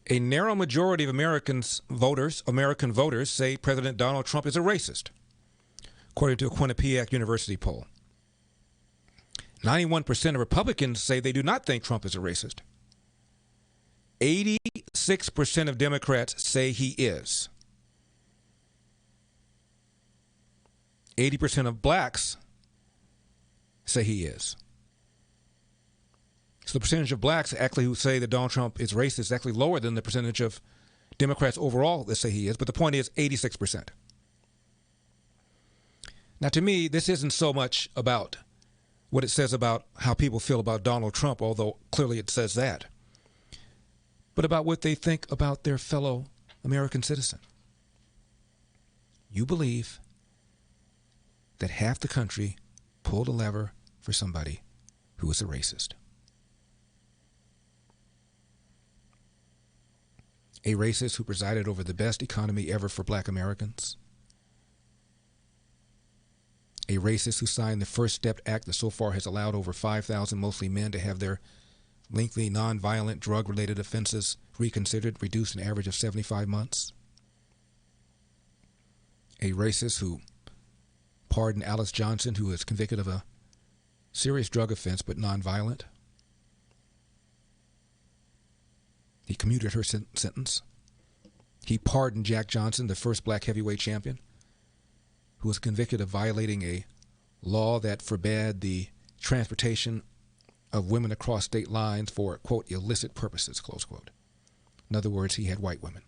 A narrow majority of American voters say President Donald Trump is a racist, according to a Quinnipiac University poll. 91% of Republicans say they do not think Trump is a racist. 86% of Democrats say he is. 80% of blacks say he is. So the percentage of blacks actually who say that Donald Trump is racist is actually lower than the percentage of Democrats overall that say he is. But the point is 86%. Now, to me, this isn't so much about what it says about how people feel about Donald Trump, although clearly it says that, but about what they think about their fellow American citizen. You believe that half the country pulled a lever for somebody who is a racist. A racist who presided over the best economy ever for black Americans. A racist who signed the First Step Act that so far has allowed over 5,000 mostly men to have their lengthy, nonviolent, drug-related offenses reconsidered, reduced an average of 75 months. A racist who pardoned Alice Johnson, who was convicted of a serious drug offense but nonviolent. He commuted her sentence. He pardoned Jack Johnson, the first black heavyweight champion, who was convicted of violating a law that forbade the transportation of women across state lines for, quote, illicit purposes, close quote. In other words, he had white women.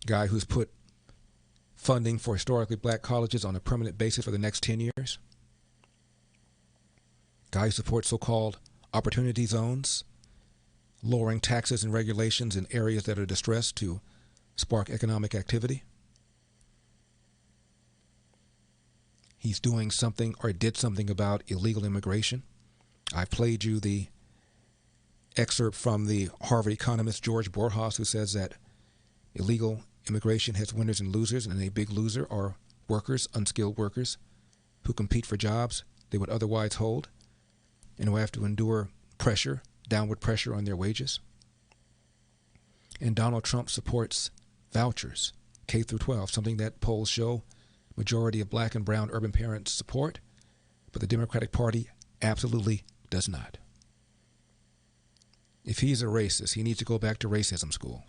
Guy who's put funding for historically black colleges on a permanent basis for the next 10 years. Guy who supports so-called opportunity zones, lowering taxes and regulations in areas that are distressed to spark economic activity. He's doing something or did something about illegal immigration. I played you the excerpt from the Harvard economist George Borjas, who says that illegal immigration has winners and losers, and a big loser are workers, unskilled workers, who compete for jobs they would otherwise hold and who have to endure pressure, downward pressure on their wages. And Donald Trump supports vouchers, K through 12, something that polls show majority of black and brown urban parents support, but the Democratic Party absolutely does not. If he's a racist, he needs to go back to racism school.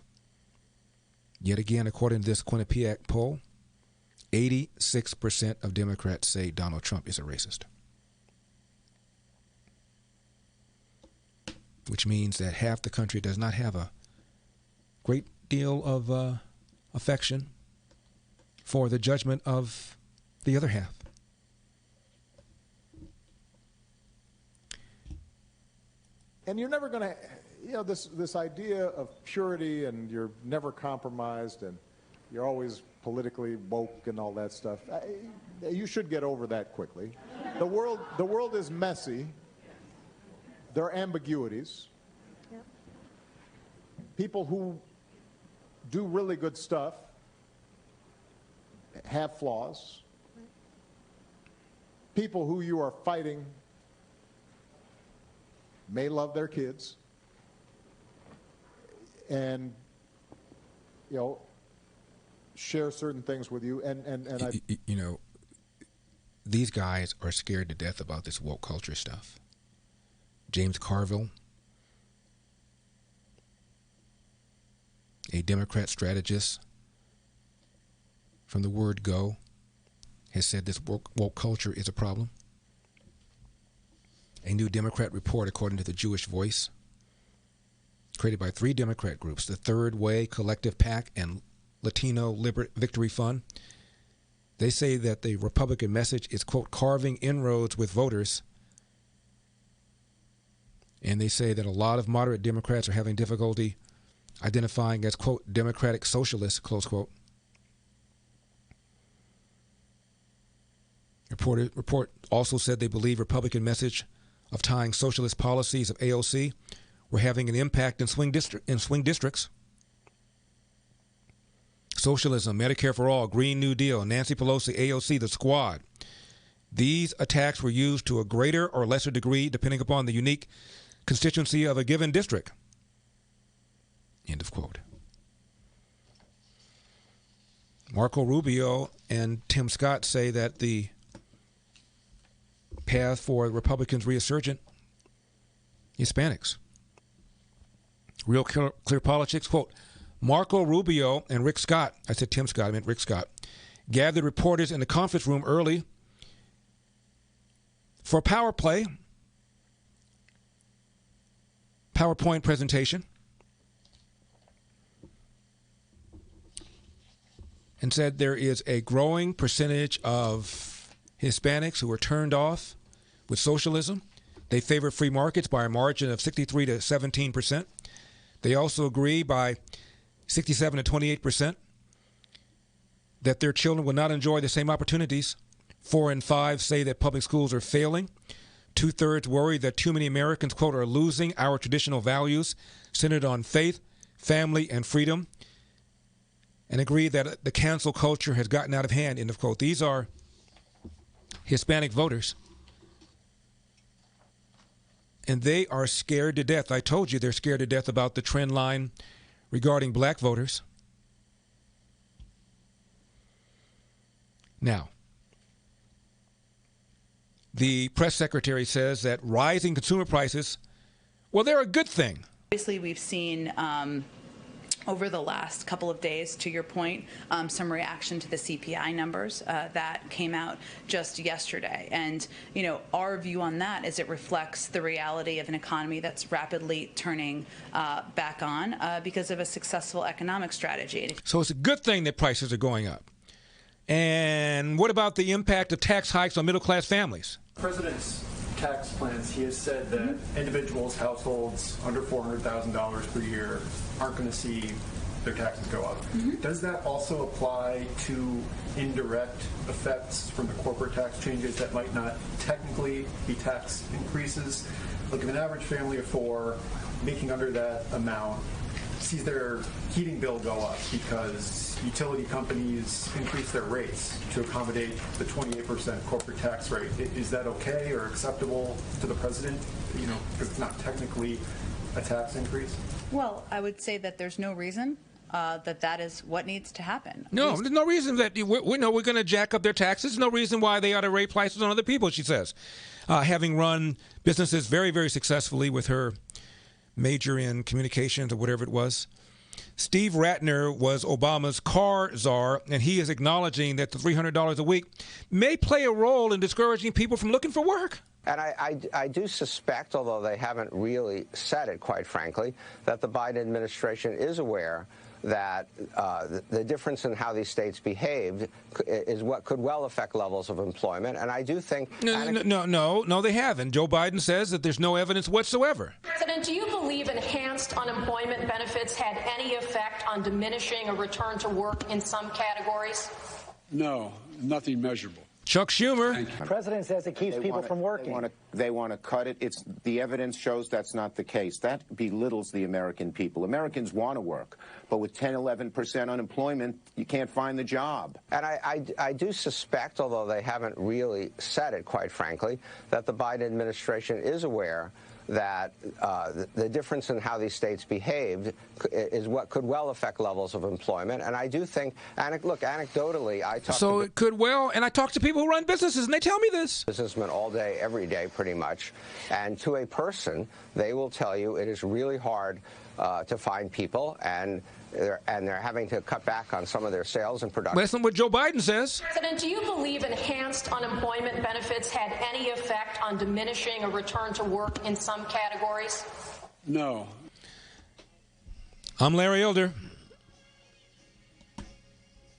Yet again, according to this Quinnipiac poll, 86% of Democrats say Donald Trump is a racist. Which means that half the country does not have a great deal of affection for the judgment of the other half. And you're never going to, this idea of purity and you're never compromised and you're always politically woke and all that stuff. You should get over that quickly. The world is messy. There are ambiguities. Yep. People who do really good stuff have flaws. People who you are fighting may love their kids and, share certain things with you. And these guys are scared to death about this woke culture stuff. James Carville, a Democrat strategist from the word go, has said this woke culture is a problem. A new Democrat report, according to the Jewish Voice, created by 3 Democrat groups, the Third Way, Collective PAC, and Latino Victory Fund. They say that the Republican message is, quote, carving inroads with voters. And they say that a lot of moderate Democrats are having difficulty identifying as, quote, democratic socialists, close quote. Report also said they believe Republican message of tying socialist policies of AOC were having an impact in swing districts. Socialism, Medicare for All, Green New Deal, Nancy Pelosi, AOC, the Squad. These attacks were used to a greater or lesser degree, depending upon the unique constituency of a given district. End of quote. Marco Rubio and Tim Scott say that the path for Republicans' resurgent Hispanics. Real Clear Politics, quote, Marco Rubio and Rick Scott, I said Tim Scott, I meant Rick Scott, gathered reporters in the conference room early for a PowerPoint presentation and said there is a growing percentage of Hispanics who are turned off with socialism. They favor free markets by a margin of 63 to 17%. They also agree by 67 to 28% that their children will not enjoy the same opportunities. 4 in 5 say that public schools are failing. 2/3 worry that too many Americans, quote, are losing our traditional values centered on faith, family, and freedom, and agree that the cancel culture has gotten out of hand, end of quote. These are Hispanic voters. And they are scared to death. I told you they're scared to death about the trend line regarding black voters. Now, the press secretary says that rising consumer prices, well, they're a good thing. Obviously, we've seen over the last couple of days, to your point, some reaction to the CPI numbers that came out just yesterday. And, you know, our view on that is it reflects the reality of an economy that's rapidly turning back on because of a successful economic strategy. So it's a good thing that prices are going up. And what about the impact of tax hikes on middle-class families? President's tax plans, he has said that individuals, households under $400,000 per year aren't going to see their taxes go up. Does that also apply to indirect effects from the corporate tax changes that might not technically be tax increases? Like if an average family of 4 making under that amount sees their heating bill go up because utility companies increase their rates to accommodate the 28% corporate tax rate. Is that okay or acceptable to the president? You know, because it's not technically a tax increase? Well, I would say that there's no reason that is what needs to happen. No, there's no reason that we know we're going to jack up their taxes. There's no reason why they ought to raise prices on other people, she says. Having run businesses very, very successfully with her major in communications or whatever it was. Steve Ratner was Obama's car czar, and he is acknowledging that the $300 a week may play a role in discouraging people from looking for work. And I do suspect, although they haven't really said it, quite frankly, that the Biden administration is aware that the difference in how these states behaved is what could well affect levels of employment. And I do think... No, they haven't. Joe Biden says that there's no evidence whatsoever. President, do you believe enhanced unemployment benefits had any effect on diminishing a return to work in some categories? No, nothing measurable. Chuck Schumer. The president says it keeps people from working. They want to cut it. The evidence shows that's not the case. That belittles the American people. Americans want to work, but with 10, 11% unemployment, you can't find the job. And I do suspect, although they haven't really said it, quite frankly, that the Biden administration is aware that the difference in how these states behaved is what could well affect levels of employment. And I do think, look, anecdotally, I talk to it could well, and I talk to people who run businesses, and they tell me this. Businessmen all day, every day, pretty much. And to a person, they will tell you it is really hard to find people, and they're having to cut back on some of their sales and production. Listen to what Joe Biden says. President, do you believe enhanced unemployment benefits had any effect on diminishing a return to work in some categories? No. I'm Larry Elder.